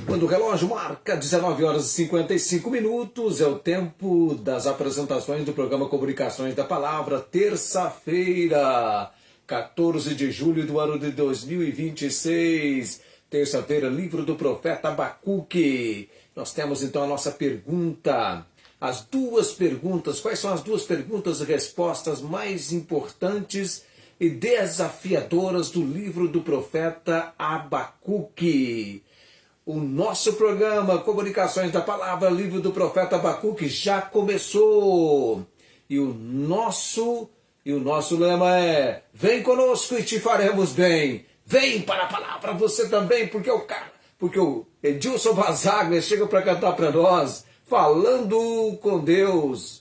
Quando o relógio marca 19 horas e 55 minutos, é o tempo das apresentações do programa Comunicações da Palavra, terça-feira, 14 de julho do ano de 2026. Terça-feira, livro do profeta Abacuque. Nós temos então a nossa pergunta. As duas perguntas, quais são as duas perguntas e respostas mais importantes e desafiadoras do livro do profeta Abacuque? O nosso programa Comunicações da Palavra, livro do profeta Abacuque, já começou. E o nosso lema é: vem conosco e te faremos bem. Vem para a palavra você também, porque o Edilson Bazaglia chega para cantar para nós, falando com Deus.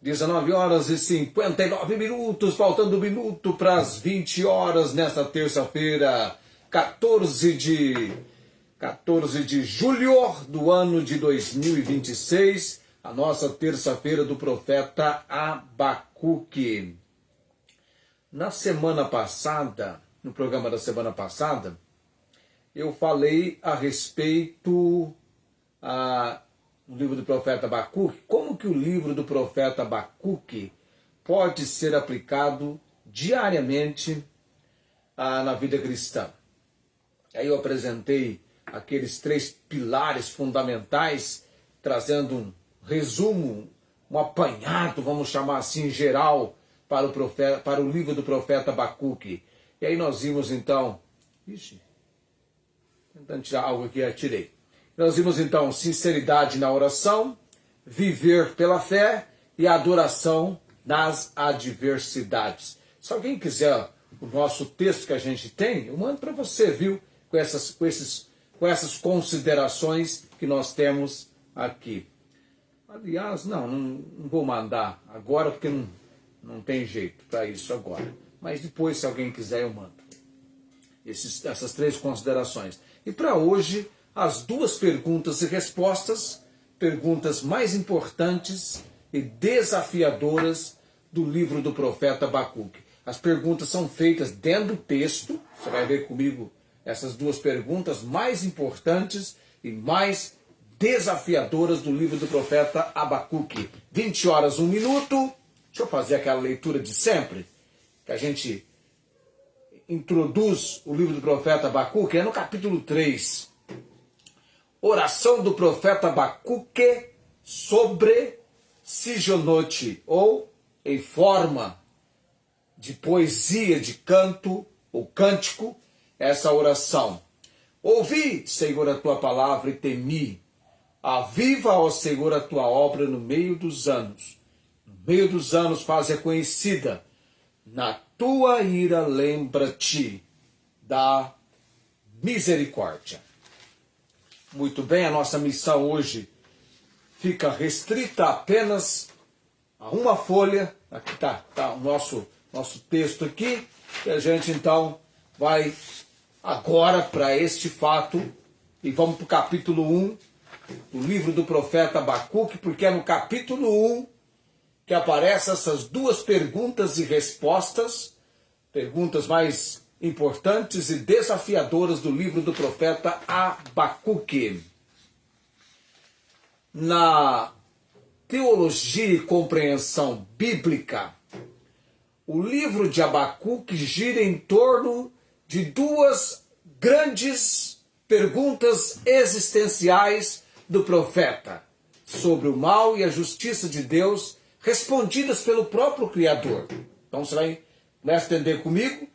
Dezenove horas e 59 minutos, faltando um minuto para as 20 horas nesta terça-feira, 14 de julho do ano de 2026, a nossa terça-feira do profeta Abacuque. Na semana passada, no programa da semana passada, eu falei a respeito do livro do profeta Abacuque, como que o livro do profeta Abacuque pode ser aplicado diariamente na vida cristã. Aí eu apresentei aqueles 3 pilares fundamentais, trazendo um resumo, um apanhado, vamos chamar assim, geral, para o livro do profeta Abacuque. E aí nós vimos então, tentando tirar algo aqui, tirei. Nós vimos então sinceridade na oração, viver pela fé e adoração nas adversidades. Se alguém quiser o nosso texto que a gente tem, eu mando para você, viu? Com essas considerações que nós temos aqui. Aliás, não vou mandar agora, porque não tem jeito para isso agora. Mas depois, se alguém quiser, eu mando. Essas 3 considerações. E para hoje, as 2 perguntas e respostas, perguntas mais importantes e desafiadoras do livro do profeta Abacuque. As perguntas são feitas dentro do texto, você vai ver comigo essas 2 perguntas mais importantes e mais desafiadoras do livro do profeta Abacuque. 20 horas, 1 minuto. Deixa eu fazer aquela leitura de sempre, que a gente introduz o livro do profeta Abacuque, é no capítulo 3. Oração do profeta Abacuque sobre Sigionote, ou em forma de poesia, de canto ou cântico, essa oração. Ouvi, Senhor, a tua palavra e temi. Aviva, ó Senhor, a tua obra no meio dos anos. No meio dos anos faz-a conhecida. Na tua ira lembra-te da misericórdia. Muito bem, a nossa missão hoje fica restrita apenas a uma folha. Aqui está o nosso texto aqui. E a gente então vai agora para este fato e vamos para o capítulo 1 do livro do profeta Abacuque, porque é no capítulo 1 que aparecem essas 2 perguntas e respostas, perguntas mais importantes e desafiadoras do livro do profeta Abacuque. Na teologia e compreensão bíblica, o livro de Abacuque gira em torno de 2 grandes perguntas existenciais do profeta sobre o mal e a justiça de Deus, respondidas pelo próprio Criador. Então você vai começar a entender comigo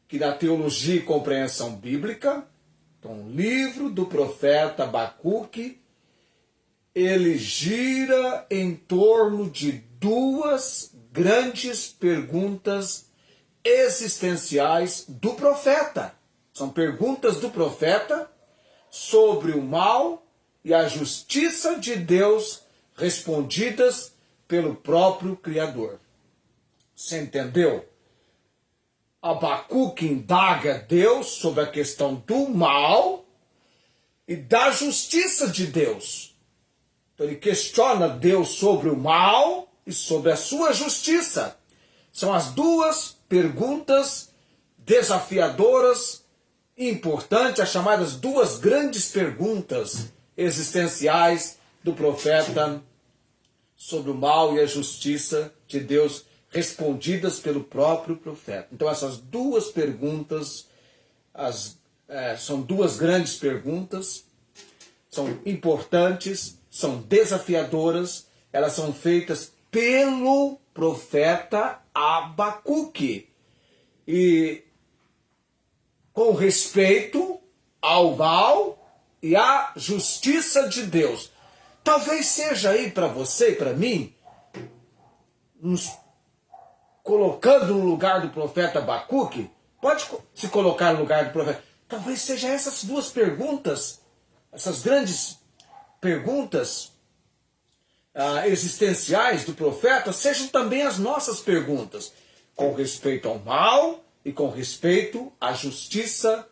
que na teologia e compreensão bíblica, então, o livro do profeta Abacuque, ele gira em torno de 2 grandes perguntas existenciais do profeta. São perguntas do profeta sobre o mal e a justiça de Deus, respondidas pelo próprio Criador. Você entendeu? Abacuque indaga Deus sobre a questão do mal e da justiça de Deus. Então ele questiona Deus sobre o mal e sobre a sua justiça. São as 2 perguntas desafiadoras e importantes, as chamadas 2 grandes perguntas existenciais do profeta sobre o mal e a justiça de Deus, respondidas pelo próprio profeta. Então essas 2 perguntas, são 2 grandes perguntas, são importantes, são desafiadoras, elas são feitas pelo profeta Abacuque. E com respeito ao mal e à justiça de Deus. Talvez seja aí para você e para mim, nos colocando no lugar do profeta Abacuque, pode se colocar no lugar do profeta. Talvez seja essas 2 perguntas, essas grandes perguntas existenciais do profeta, sejam também as nossas perguntas, com respeito ao mal e com respeito à justiça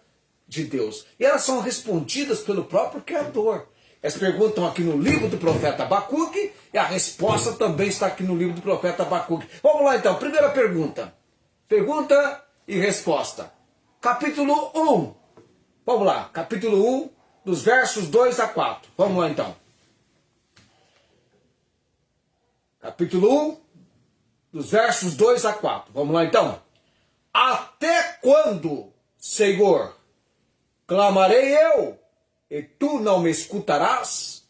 de Deus. E elas são respondidas pelo próprio Criador. Elas perguntam aqui no livro do profeta Abacuque e a resposta também está aqui no livro do profeta Abacuque. Vamos lá então, primeira pergunta. Pergunta e resposta. capítulo 1. Vamos lá, capítulo 1, dos versos 2 a 4. Vamos lá então. Capítulo 1, dos versos 2 a 4. Vamos lá então. Até quando, Senhor, clamarei eu, e tu não me escutarás?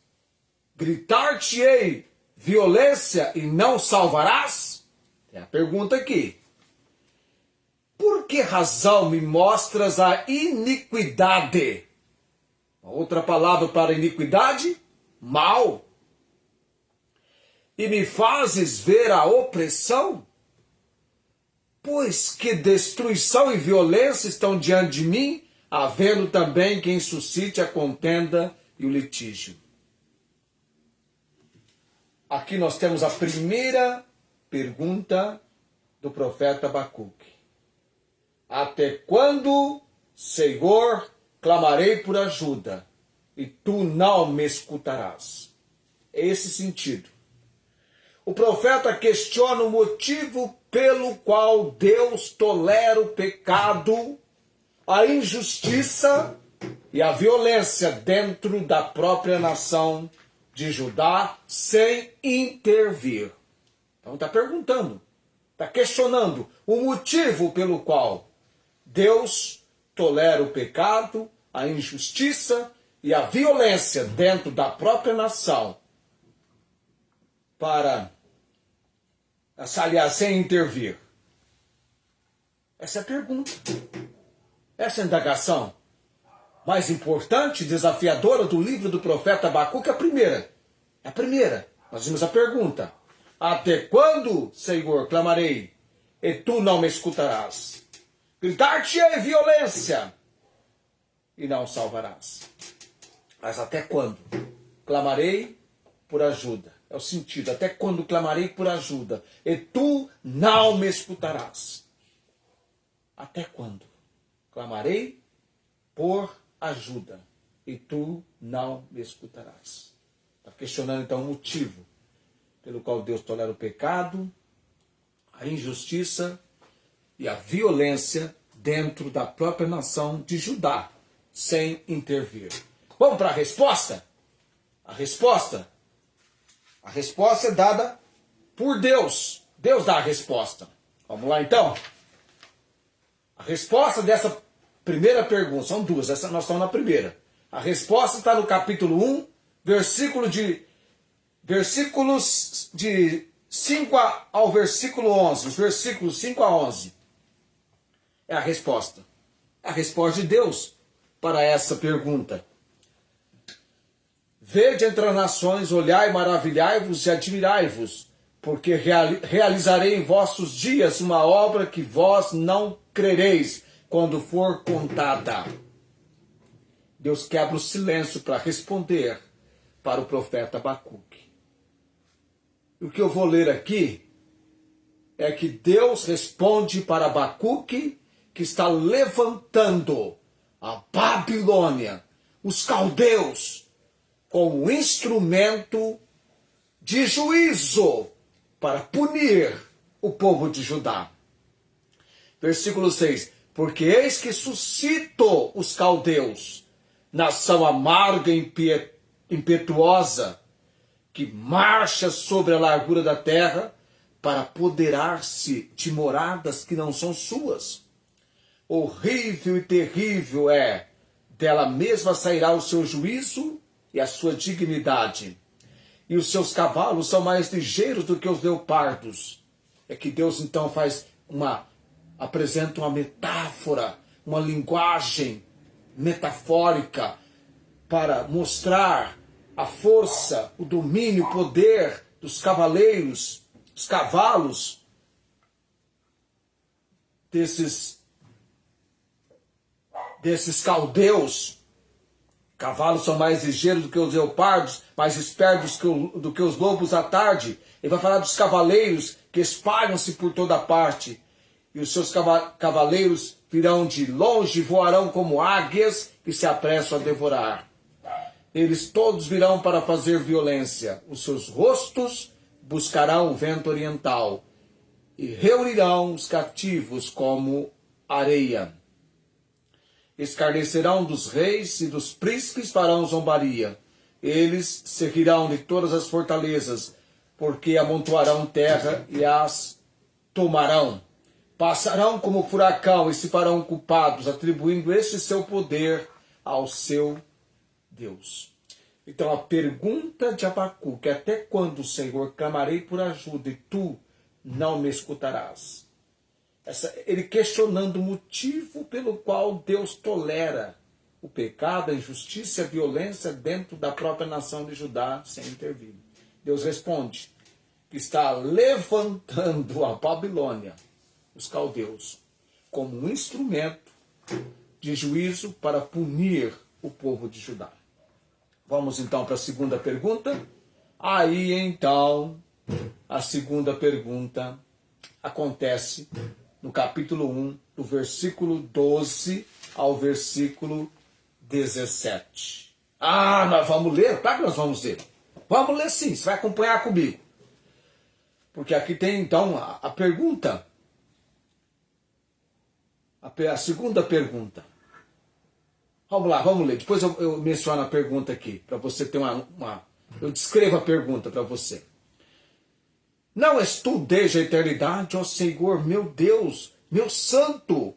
Gritar-te-ei violência e não salvarás? É a pergunta aqui. Por que razão me mostras a iniquidade? Outra palavra para iniquidade? Mal. E me fazes ver a opressão? Pois que destruição e violência estão diante de mim, havendo também quem suscite a contenda e o litígio. Aqui nós temos a primeira pergunta do profeta Abacuque. Até quando, Senhor, clamarei por ajuda, e tu não me escutarás? É esse sentido. O profeta questiona o motivo pelo qual Deus tolera o pecado, a injustiça e a violência dentro da própria nação de Judá sem intervir. Então está perguntando, está questionando o motivo pelo qual Deus tolera o pecado, a injustiça e a violência dentro da própria nação para, aliás, sem intervir. Essa é a pergunta. Essa é a indagação mais importante, desafiadora do livro do profeta Abacuque, é a primeira. É a primeira. Nós vimos a pergunta. Até quando, Senhor, clamarei, e tu não me escutarás? Gritar-te-ei violência, e não salvarás. Mas até quando? Clamarei por ajuda. É o sentido. Até quando clamarei por ajuda, e tu não me escutarás? Até quando? Clamarei por ajuda, e tu não me escutarás. Está questionando então o motivo pelo qual Deus tolera o pecado, a injustiça e a violência dentro da própria nação de Judá, sem intervir. Vamos para a resposta? A resposta é dada por Deus. Deus dá a resposta. Vamos lá então? A resposta dessa primeira pergunta, são duas, essa nós estamos na primeira. A resposta está no capítulo 1, versículos de 5 ao versículo 11, os versículos 5 a 11. É a resposta. É a resposta de Deus para essa pergunta. Vede entre as nações, olhai, maravilhai-vos e admirai-vos, porque realizarei em vossos dias uma obra que vós não crereis quando for contada. Deus quebra o silêncio para responder para o profeta Abacuque. O que eu vou ler aqui é que Deus responde para Abacuque, que está levantando a Babilônia, os caldeus, como instrumento de juízo para punir o povo de Judá. Versículo 6. Porque eis que suscito os caldeus, nação amarga e impetuosa, que marcha sobre a largura da terra para apoderar-se de moradas que não são suas. Horrível e terrível é, dela mesma sairá o seu juízo e a sua dignidade. E os seus cavalos são mais ligeiros do que os leopardos. É que Deus então apresenta uma metáfora, uma linguagem metafórica para mostrar a força, o domínio, o poder dos cavaleiros, os cavalos desses caldeus. Cavalos são mais ligeiros do que os leopardos, mais espertos do que os lobos à tarde. Ele vai falar dos cavaleiros que espalham-se por toda parte. E os seus cavaleiros virão de longe, voarão como águias que se apressam a devorar. Eles todos virão para fazer violência. Os seus rostos buscarão o vento oriental e reunirão os cativos como areia. escarnecerão dos reis e dos príncipes farão zombaria. Eles se rirão de todas as fortalezas, porque amontoarão terra e as tomarão. Passarão como furacão e se farão culpados, atribuindo este seu poder ao seu Deus. Então a pergunta de Abacuque: até quando, Senhor, clamarei por ajuda e tu não me escutarás? Ele questionando o motivo pelo qual Deus tolera o pecado, a injustiça e a violência dentro da própria nação de Judá sem intervir. Deus responde que está levantando a Babilônia, os caldeus, como um instrumento de juízo para punir o povo de Judá. Vamos então para a segunda pergunta. Aí então, a segunda pergunta acontece no capítulo 1, do versículo 12 ao versículo 17. Nós vamos ler? Claro que nós vamos ler. Vamos ler sim, você vai acompanhar comigo. Porque aqui tem então a pergunta. A segunda pergunta. Vamos lá, vamos ler. Depois eu menciono a pergunta aqui, para você ter eu descrevo a pergunta para você. Não és tu desde a eternidade, ó Senhor, meu Deus, meu santo?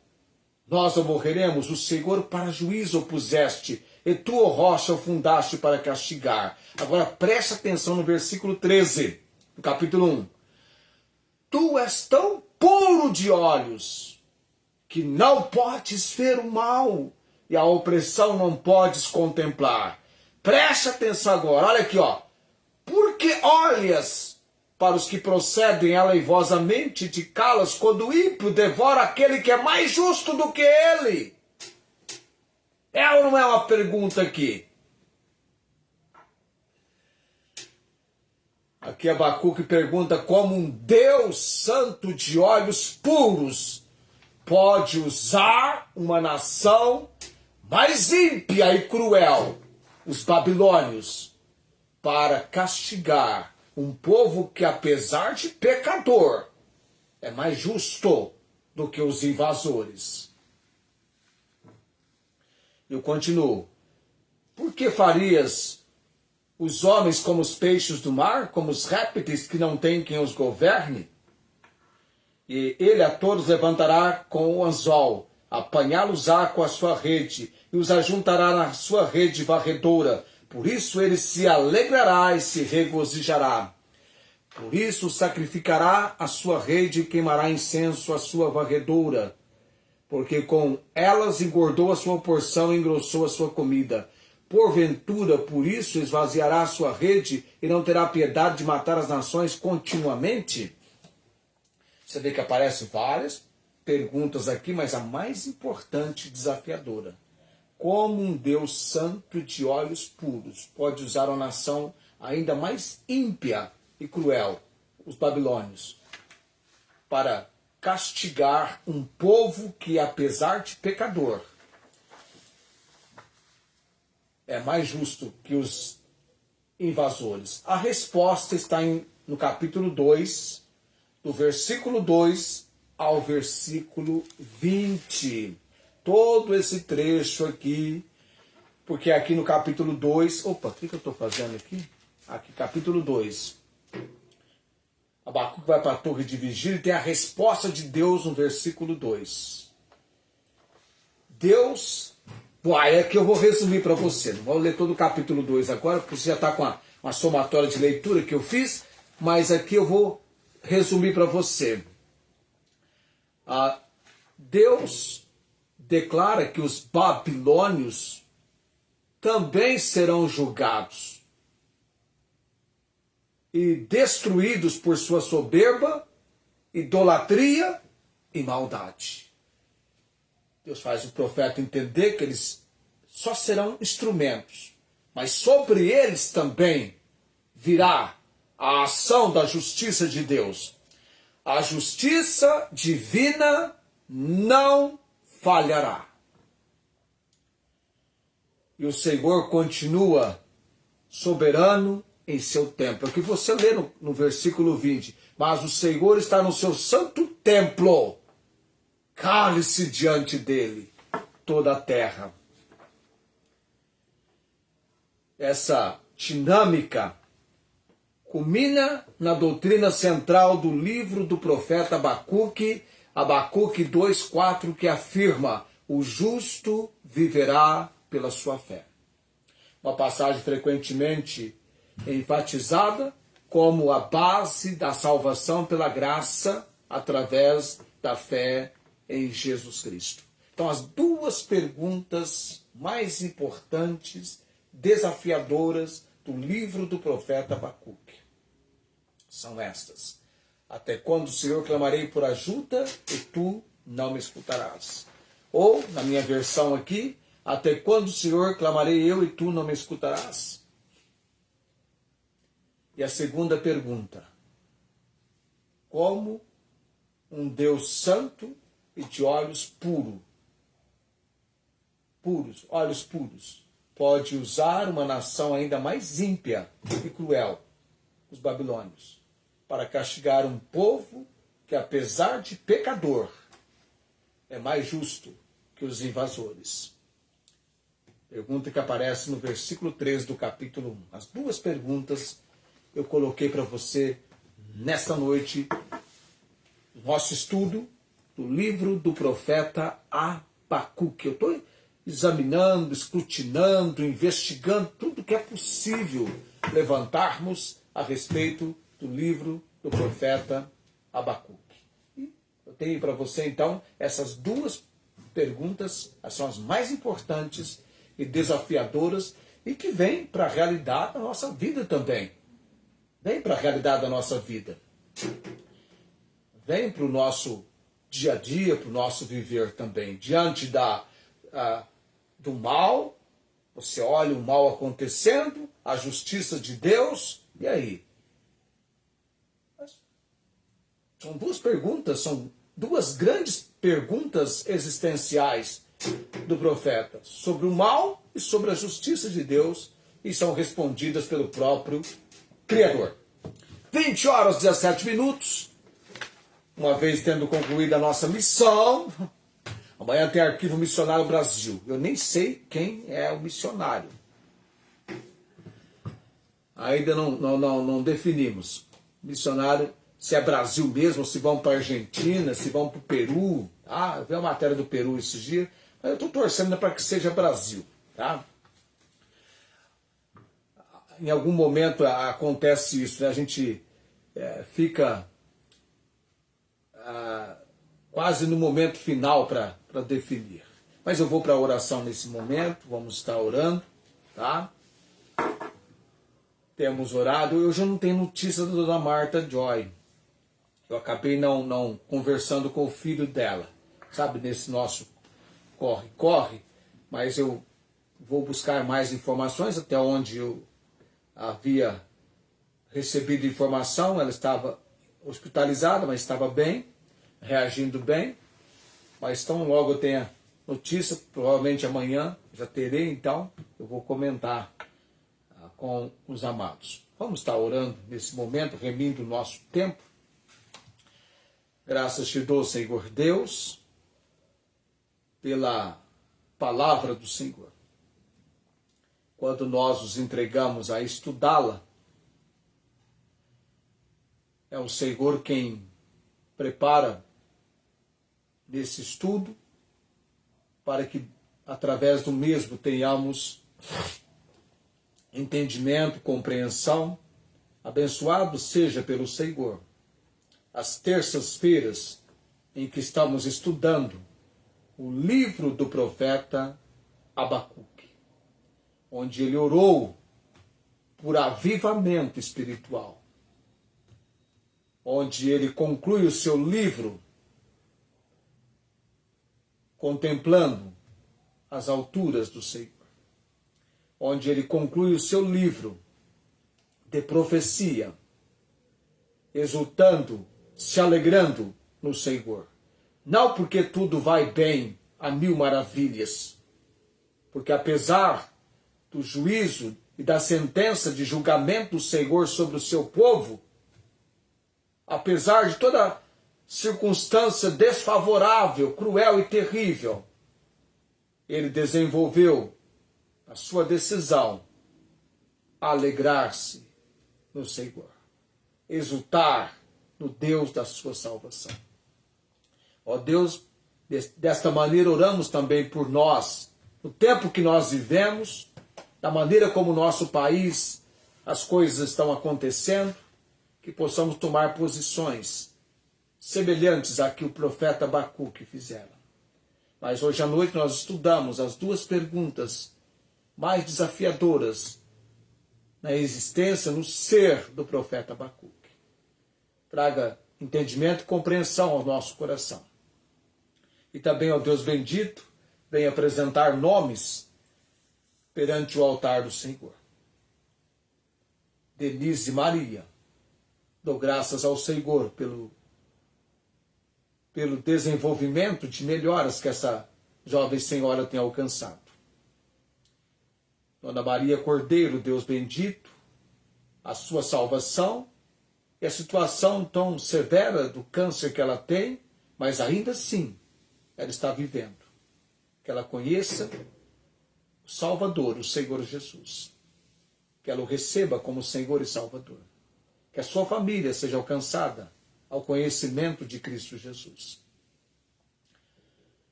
Nós o morreremos, o Senhor para juízo o puseste, e tu, ó rocha, o fundaste para castigar. Agora preste atenção no versículo 13, do capítulo 1. Tu és tão puro de olhos, que não podes ver o mal, e a opressão não podes contemplar. Preste atenção agora, olha aqui, ó. Porque olhas para os que procedem aleivosamente, te calas quando o ímpio devora aquele que é mais justo do que ele. É ou não é uma pergunta aqui? Aqui Abacuque pergunta como um Deus santo de olhos puros pode usar uma nação mais ímpia e cruel, os babilônios, para castigar um povo que, apesar de pecador, é mais justo do que os invasores. Eu continuo. Por que farias os homens como os peixes do mar, como os répteis que não têm quem os governe? E ele a todos levantará com o anzol, apanhá-los-á com a sua rede, e os ajuntará na sua rede varredora. Por isso ele se alegrará e se regozijará. Por isso sacrificará a sua rede e queimará incenso à sua varredura. Porque com elas engordou a sua porção e engrossou a sua comida. Porventura, por isso esvaziará a sua rede e não terá piedade de matar as nações continuamente? Você vê que aparecem várias perguntas aqui, mas a mais importante e desafiadora. Como um Deus santo de olhos puros pode usar uma nação ainda mais ímpia e cruel, os babilônios, para castigar um povo que, apesar de pecador, é mais justo que os invasores? A resposta está no capítulo 2, do versículo 2 ao versículo 20. Todo esse trecho aqui, porque aqui no capítulo 2... Opa, o que eu estou fazendo aqui? Aqui, capítulo 2. Abacuque vai para a torre de vigília e tem a resposta de Deus no versículo 2. Deus... é que eu vou resumir para você. Não vou ler todo o capítulo 2 agora, porque você já está com uma somatória de leitura que eu fiz, mas aqui eu vou resumir para você. Deus declara que os babilônios também serão julgados e destruídos por sua soberba, idolatria e maldade. Deus faz o profeta entender que eles só serão instrumentos, mas sobre eles também virá a ação da justiça de Deus. A justiça divina não falhará. E o Senhor continua soberano em seu templo. É o que você lê no versículo 20. Mas o Senhor está no seu santo templo. Cale-se diante dele. toda a terra. Essa dinâmica culmina na doutrina central do livro do profeta Abacuque, Abacuque 2,4, que afirma: o justo viverá pela sua fé. Uma passagem frequentemente enfatizada como a base da salvação pela graça através da fé em Jesus Cristo. Então, as duas perguntas mais importantes, desafiadoras do livro do profeta Abacuque são estas: até quando, Senhor, clamarei por ajuda e tu não me escutarás? Ou, na minha versão aqui, até quando, Senhor, clamarei eu e tu não me escutarás? E a segunda pergunta: como um Deus santo e de olhos olhos puros, pode usar uma nação ainda mais ímpia e cruel, os babilônios, para castigar um povo que, apesar de pecador, é mais justo que os invasores? Pergunta que aparece no versículo 3 do capítulo 1. As duas perguntas eu coloquei para você nesta noite, no nosso estudo do livro do profeta Abacuque. Eu estou examinando, escrutinando, investigando tudo que é possível levantarmos a respeito do livro do profeta Abacuque. E eu tenho para você, então, essas duas perguntas, são as mais importantes e desafiadoras e que vêm para a realidade da nossa vida também. Vem para a realidade da nossa vida. Vem para o nosso dia a dia, para o nosso viver também. Diante do mal, você olha o mal acontecendo, a justiça de Deus, e aí? São duas perguntas, são duas grandes perguntas existenciais do profeta, sobre o mal e sobre a justiça de Deus, e são respondidas pelo próprio Criador. 20 horas e 17 minutos, uma vez tendo concluído a nossa missão. Amanhã tem Arquivo Missionário Brasil. Eu nem sei quem é o missionário. Ainda não definimos. Missionário, se é Brasil mesmo, se vão para a Argentina, se vão para o Peru. Eu vi a matéria do Peru esses dias. Mas eu estou torcendo para que seja Brasil. Tá? Em algum momento acontece isso, né? A gente fica quase no momento final para definir. Mas eu vou para a oração nesse momento, vamos estar orando, tá? Temos orado. Eu já não tenho notícia da dona Marta Joy. Eu acabei não conversando com o filho dela, sabe, nesse nosso corre, mas eu vou buscar mais informações. Até onde eu havia recebido informação, ela estava hospitalizada, mas estava bem, reagindo bem. Mas tão logo eu tenha notícia, provavelmente amanhã já terei, então eu vou comentar com os amados. Vamos estar orando nesse momento, remindo o nosso tempo. Graças te dou, Senhor Deus, pela palavra do Senhor. Quando nós nos entregamos a estudá-la, é o Senhor quem prepara desse estudo para que, através do mesmo, tenhamos entendimento, compreensão. Abençoado seja pelo Senhor as terças-feiras em que estamos estudando o livro do profeta Abacuque, onde ele orou por avivamento espiritual, onde ele conclui o seu livro contemplando as alturas do Senhor, onde ele conclui o seu livro de profecia, exultando, se alegrando no Senhor. Não porque tudo vai bem a mil maravilhas, porque apesar do juízo e da sentença de julgamento do Senhor sobre o seu povo, apesar de toda circunstância desfavorável, cruel e terrível, ele desenvolveu a sua decisão a alegrar-se no Senhor, exultar no Deus da sua salvação. Ó Deus, desta maneira oramos também por nós, no tempo que nós vivemos, da maneira como o nosso país, as coisas estão acontecendo, que possamos tomar posições semelhantes a que o profeta Abacuque fizera. Mas hoje à noite nós estudamos as duas perguntas mais desafiadoras na existência, no ser do profeta Abacuque. Traga entendimento e compreensão ao nosso coração. E também, ó Deus bendito, vem apresentar nomes perante o altar do Senhor. Denise Maria, dou graças ao Senhor pelo desenvolvimento de melhoras que essa jovem senhora tem alcançado. Dona Maria Cordeiro, Deus bendito, a sua salvação e a situação tão severa do câncer que ela tem, mas ainda assim ela está vivendo. Que ela conheça o Salvador, o Senhor Jesus. Que ela o receba como Senhor e Salvador. Que a sua família seja alcançada ao conhecimento de Cristo Jesus.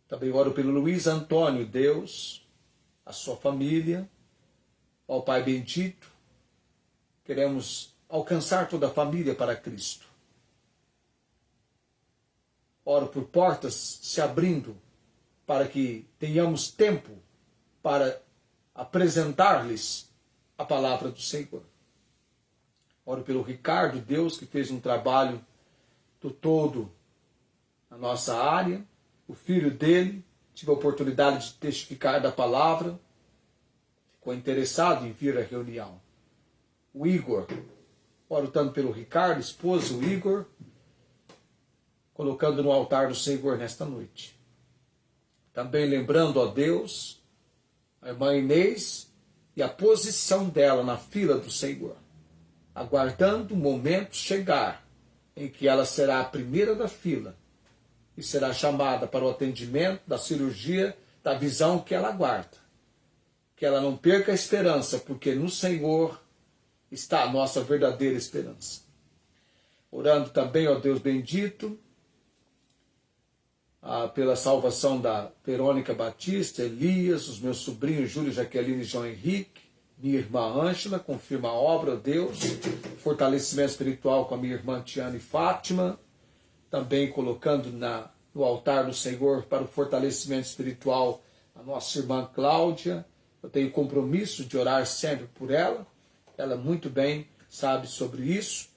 Também oro pelo Luiz Antônio, Deus, a sua família, ao Pai bendito. Queremos alcançar toda a família para Cristo. Oro por portas se abrindo para que tenhamos tempo para apresentar-lhes a palavra do Senhor. Oro pelo Ricardo, Deus, que fez um trabalho do todo na nossa área. O filho dele, tive a oportunidade de testificar da palavra, ficou interessado em vir à reunião. O Igor, oro tanto pelo Ricardo, esposo, o Igor, colocando no altar do Senhor nesta noite. Também lembrando a Deus, a irmã Inês e a posição dela na fila do Senhor, aguardando o momento chegar em que ela será a primeira da fila e será chamada para o atendimento da cirurgia da visão que ela aguarda. Que ela não perca a esperança, porque no Senhor está a nossa verdadeira esperança. Orando também, ó Deus bendito, pela salvação da Verônica Batista, Elias, os meus sobrinhos Júlio, Jaqueline e João Henrique, minha irmã Ângela, confirma a obra, ó Deus, fortalecimento espiritual com a minha irmã Tiana e Fátima, também colocando no altar do Senhor para o fortalecimento espiritual a nossa irmã Cláudia. Eu tenho compromisso de orar sempre por ela, ela muito bem sabe sobre isso,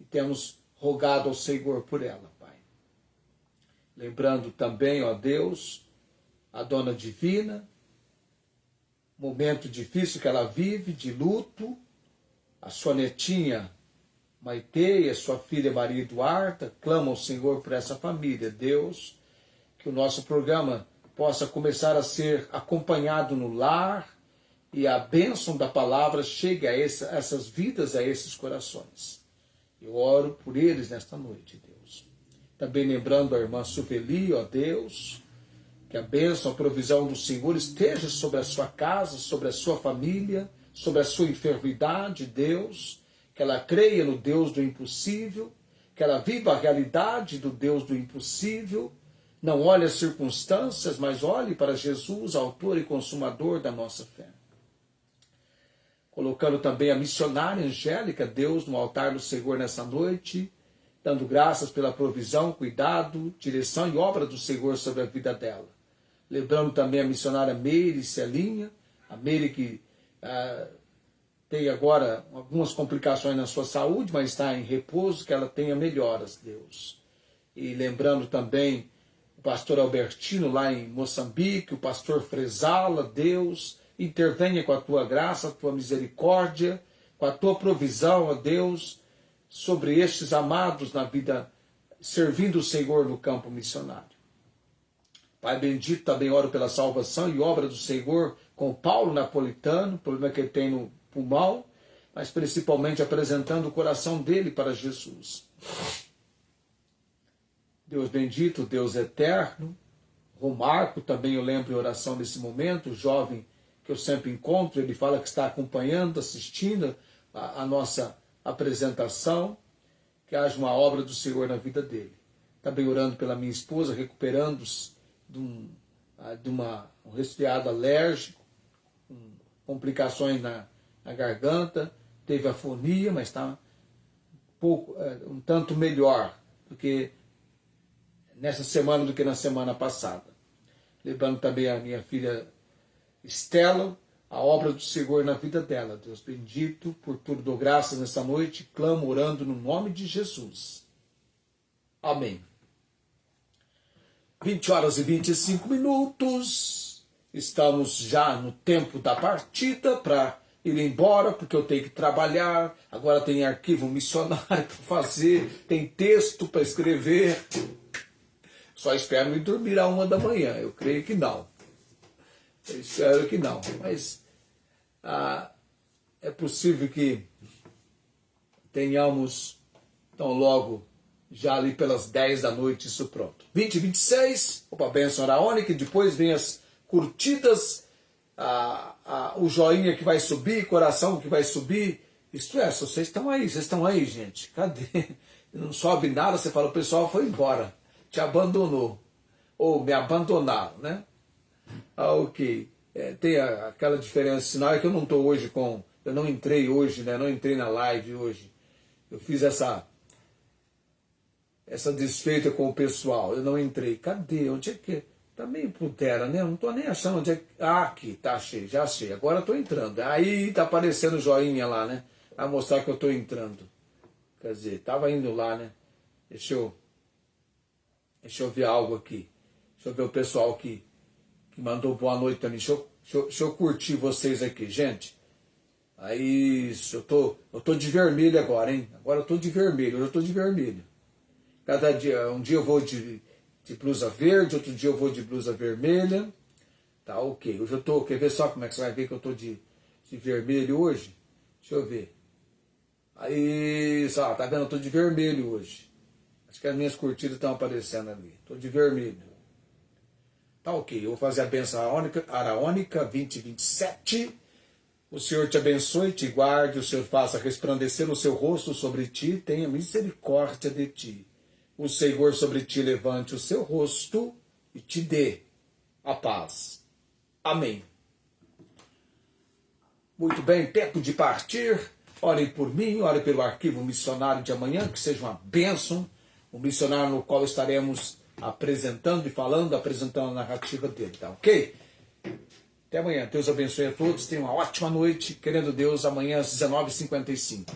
e temos rogado ao Senhor por ela, Pai. Lembrando também, ó Deus, a Dona Divina, momento difícil que ela vive, de luto, a sua netinha Maite e a sua filha Maria Eduarda, clama ao Senhor por essa família. Deus, que o nosso programa possa começar a ser acompanhado no lar e a bênção da palavra chegue a essas vidas, a esses corações. Eu oro por eles nesta noite, Deus. Também lembrando a irmã Suveli, ó Deus, que a bênção, a provisão do Senhor esteja sobre a sua casa, sobre a sua família, sobre a sua enfermidade, Deus, que ela creia no Deus do impossível, que ela viva a realidade do Deus do impossível, não olhe as circunstâncias, mas olhe para Jesus, autor e consumador da nossa fé. Colocando também a missionária Angélica, Deus, no altar do Senhor nessa noite, dando graças pela provisão, cuidado, direção e obra do Senhor sobre a vida dela. Lembrando também a missionária Meire Celinha, a Meire que tem agora algumas complicações na sua saúde, mas está em repouso, que ela tenha melhoras, Deus. E lembrando também o pastor Albertino lá em Moçambique, o pastor Fresala, Deus, intervenha com a tua graça, a tua misericórdia, com a tua provisão, ó Deus, sobre estes amados na vida, servindo o Senhor no campo missionário. Pai bendito, também oro pela salvação e obra do Senhor com Paulo Napolitano, problema que ele tem no pulmão, mas principalmente apresentando o coração dele para Jesus. Deus bendito, Deus eterno, Romarco também eu lembro em oração nesse momento, o jovem que eu sempre encontro, ele fala que está acompanhando, assistindo a nossa apresentação, que haja uma obra do Senhor na vida dele. Também orando pela minha esposa, recuperando-se de um resfriado alérgico, complicações na garganta, teve afonia, mas está um tanto melhor do que nessa semana do que na semana passada. Lembrando também a minha filha Estela, a obra do Senhor na vida dela. Deus bendito, por tudo dou graças nessa noite, clamo orando no nome de Jesus. Amém. 20h25, estamos já no tempo da partida para ir embora, porque eu tenho que trabalhar, agora tem arquivo missionário para fazer, tem texto para escrever. Só espero me dormir à 1 da manhã, eu creio que não. Eu espero que não, mas é possível que tenhamos, tão logo, já ali pelas 10 da noite, isso pronto. 20h26, opa, bênção araônica, e depois vem as curtidas, o joinha que vai subir, coração que vai subir. Isto é, se vocês estão aí, gente, cadê? Não sobe nada, você fala, o pessoal foi embora, te abandonou, ou me abandonaram, né? Ok. Tem aquela diferença, sinal é que eu não estou hoje eu não entrei hoje, né? Não entrei na live hoje. Eu fiz essa desfeita com o pessoal, eu não entrei. Cadê? Onde é que... Tá meio putera, né? Eu não estou nem achando onde é que... Aqui, tá achei, já achei. Agora estou entrando. Aí tá aparecendo o joinha lá, né? Vai mostrar que eu estou entrando. Quer dizer, tava indo lá, né? Deixa eu ver algo aqui. Deixa eu ver o pessoal que mandou boa noite também. Deixa eu curtir vocês aqui, gente. Aí, isso, eu tô de vermelho agora, hein? Agora eu tô de vermelho, hoje eu tô de vermelho. Cada dia, um dia eu vou de blusa verde, outro dia eu vou de blusa vermelha. Tá, ok. Hoje eu tô, quer ver só como é que você vai ver que eu tô de vermelho hoje? Deixa eu ver. Aí, só, tá vendo? Eu tô de vermelho hoje. Acho que as minhas curtidas estão aparecendo ali. Tô de vermelho. Tá ok, eu vou fazer a bênção araônica 20h27. O Senhor te abençoe, te guarde, o Senhor faça resplandecer o seu rosto sobre ti, tenha misericórdia de ti. O Senhor sobre ti levante o seu rosto e te dê a paz. Amém. Muito bem, tempo de partir. Orem por mim, orem pelo arquivo missionário de amanhã, que seja uma bênção. O missionário no qual estaremos apresentando e falando, apresentando a narrativa dele, tá ok? Até amanhã. Deus abençoe a todos. Tenham uma ótima noite. Querendo Deus, amanhã às 19h55.